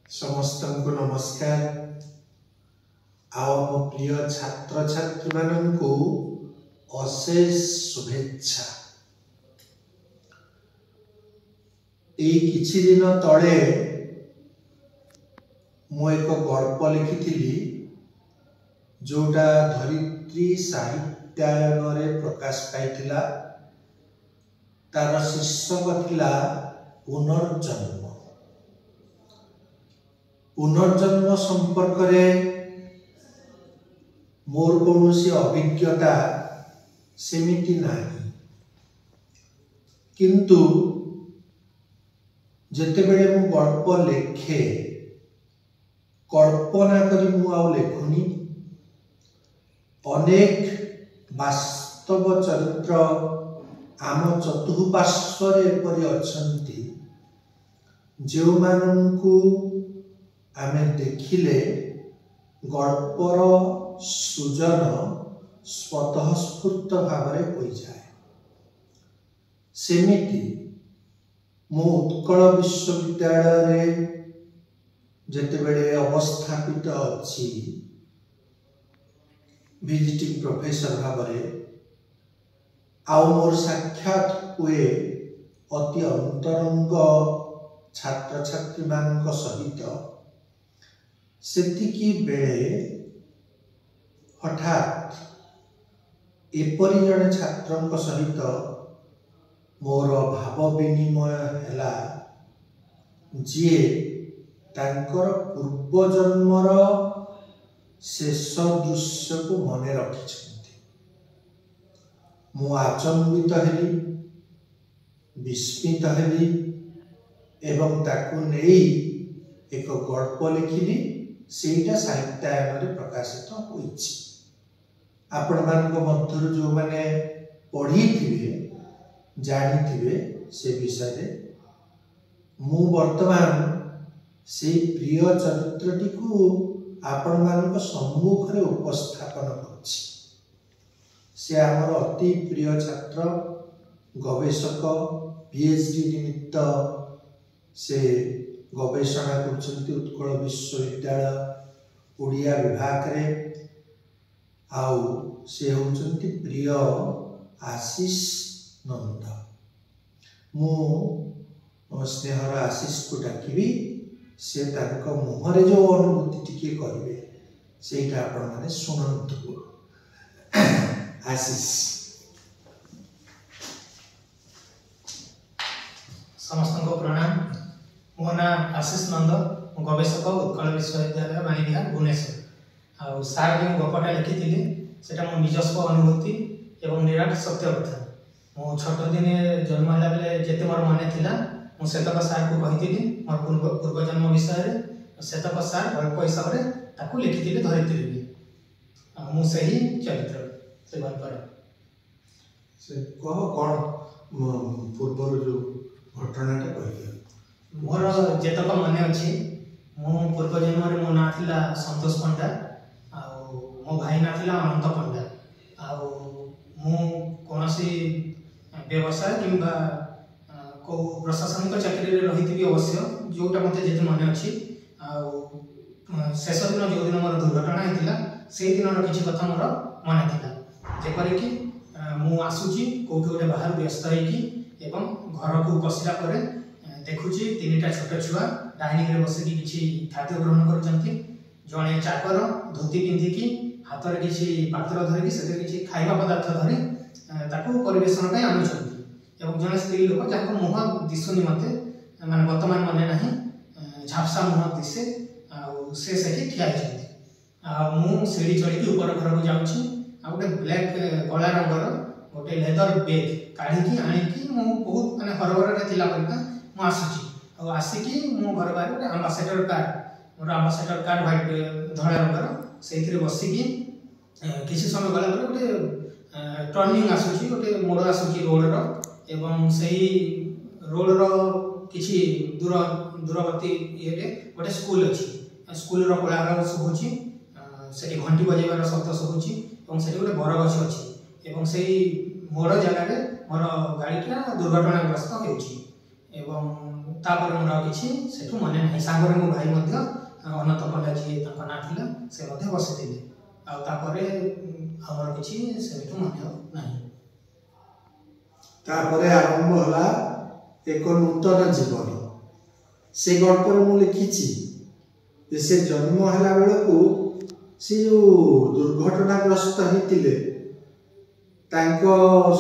समस्त को नमस्कार। आओ प्रिय छात्र छात्री मानू अशेष शुभेच्छा। किछि दिन तले मु एक गल्प लिखी जोटा धरित्री साहित्यायन रे प्रकाश पाइथिला। तार शीर्षक थिला पुनर्जन्म। पुनर्जन्म संपर्क रे मोर कौनसी अभिज्ञता सेमिति नाही, किंतु जेतेबेले मु गल्प लेखे कल्पना करी मु आउ लेखुनी। अनेक वास्तव चरित्र आम चतुःपार्श्वरे एपरि अछंती जो माननकु आमे देखिले गल्पर सृजन स्वतःस्फूर्त भावरे होई जाए। सेमिति मु उत्कल विश्वविद्यालय रे जेतेबेले अवस्थापित अछि विजिटिंग प्रोफेसर भावरे आउ मोर साक्षात हुए अति अंतरंग छात्र छात्री मानक सहित सेतिकी बेले हठात एपरि जने छात्रंक सहित मोर भाव विनिमय हैला जे तांकर पूर्व जन्मर शेष दृश्य को मने रखिछन्ति। मु आचंबित हेली, विस्मित हेली एवं ताकु नेई एक गल्प लिखिली। सेटा साहित्यायन रे प्रकाशित होईछि। आपण मानक मध्यरु जो माने पढ़ी थिबे जानि थिबे से विषय रे मु वर्तमान से प्रिय चरित्रटी को आपण मानक सम्मुख रे उपस्थापन करछि। से हमर अति प्रिय छात्र गवेषक पीएचडी निमित्त से गवेषणा करछन्ति उत्कल विश्वविद्यालय ओडिया विभाग रे। आउ से होचन्ति प्रिय आशीष नंद। मु स्नेहर आशीष को डाकिबी। से तांको मुहरे जो अनुभूति टिके कहिबे सेटा आपण माने सुनंतु। आशीष। समस्त को प्रणाम। मो नाम आशीष नंद, गवेषक उत्कल विश्वविद्यालय बाणीविहार भुवनेश्वर। आ सार जो गपटा लिखी सेटा मो निजस्व अनुभूति एवं निराट सत्य कथा। मो छोट दिने जन्म होला बेले जेते मोर मने थिला मु सेतक सार को कहिथिली मोर पूर्व जन्म विषय रे। सेतक सार गल्प हिसाब रे ताकू लिखिथिले धरित्री रे। मु सही चरित्र से गल्पर से कह कोन पूर्व जो घटनाटा कहियो। मोर जेतक मने अछि मो पूर्व जन्म रे मो ना थिला संतोष पंडा आ मो भाई ना थिला अनंत पंडा। आ मु कोनसी व्यवसाय किंबा को प्रशासनिक चाकरी रे रहिथिबी अवश्य जोटा मते जेते मने अछि। आ शेष दिन जो दिन मोर दुर्घटना हेतिला से दिनर किछि कथा मोर मने थिला। जेपरि कि मु आसुची कोठी गोटे बाहर व्यस्त हेकी एवं घर को पसिला परे देखुची तीनटा छोट छुआ डाइनिंग रे बसिकी किछि खाद्य ग्रहण करचंती। जणे चाकर धोती पिंधिकी हाथ रे किछि पात्र धरिकी सेते किछि खाइबा पदार्थ धरि ताकू परिवेषण पय आनुचंती। एवं जने स्त्री लोक जाको मुह दिसुनी मते माने वर्तमान मने नाही झापसा मुह दिसे आ से सेठी ठिया हिचंती। आ मु सीढ़ी चढ़ी के ऊपर घर को जाउची। आ गोटे ब्लैक कला रंगर गोटे लेदर बैग काढी की आनी की मु बहुत माने हरवर रे थिला परका मु आसुची। आ आसी की मु घर बारे गोटे एम्बेसडर कार्ड मोर एम्बेसडर कार्ड व्हाइट धळा रंगर सेथिरे बसी की किछि समय गला पर गोटे टर्निंग आसुची गोटे मोड़ आसुची रोड रो। एवं सही रोड रो किछि दूरवर्ती ये गोटे स्कूल अछि। स्कूल रो कोलाहल सुबुची सेठी घंटी बजेबार शब्द सुबुची एवं सेठी गोटे बरगछ अछि। एवं सही मोड़ जगह रे मोर गाड़ीटा दुर्घटनाग्रस्त हेउची। एवं तापर मोर आ किछि सेठु मने नाही सागरे मो भाई मध्य अनंत पंडा जी ताका ना थिला से मध्य बसिथिले आ तापर हमर किछि सेठु मने नाही तापर आरंभ होला एक नूतन जीवन से गल्प मु लिखिछि से जन्म होला बेलू से जो दुर्घटनाग्रस्त होते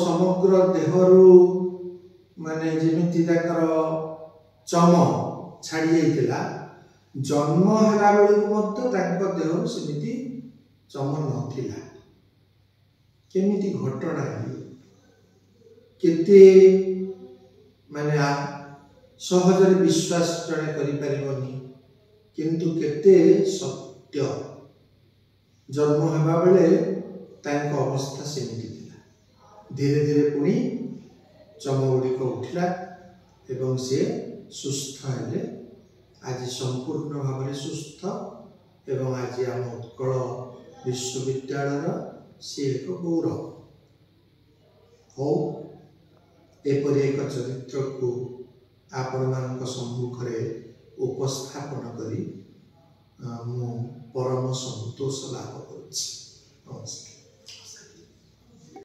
समग्र देहरु माने जेमिति चम छाड़ी जाइतिला जन्म होला बेलू देह सेमिति चम नथिला केमिति घटना केते माने सहजरे विश्वास जड़े करि परिबनी किंतु केते सत्य जन्म हेबा बेले तांको अवस्था सेमिति थिला धीरे धीरे पुणी चम गुड़िक उठिला एवं से सुस्थ हेले आज संपूर्ण भाव में सुस्थ एवं आज आम उत्कल विश्वविद्यालय सी एक गौरव हो एपरि एक चरित्र को आपण मान सम्मुख उपस्थापन करी मु परम संतोष लाभ करुछि। नमस्कार।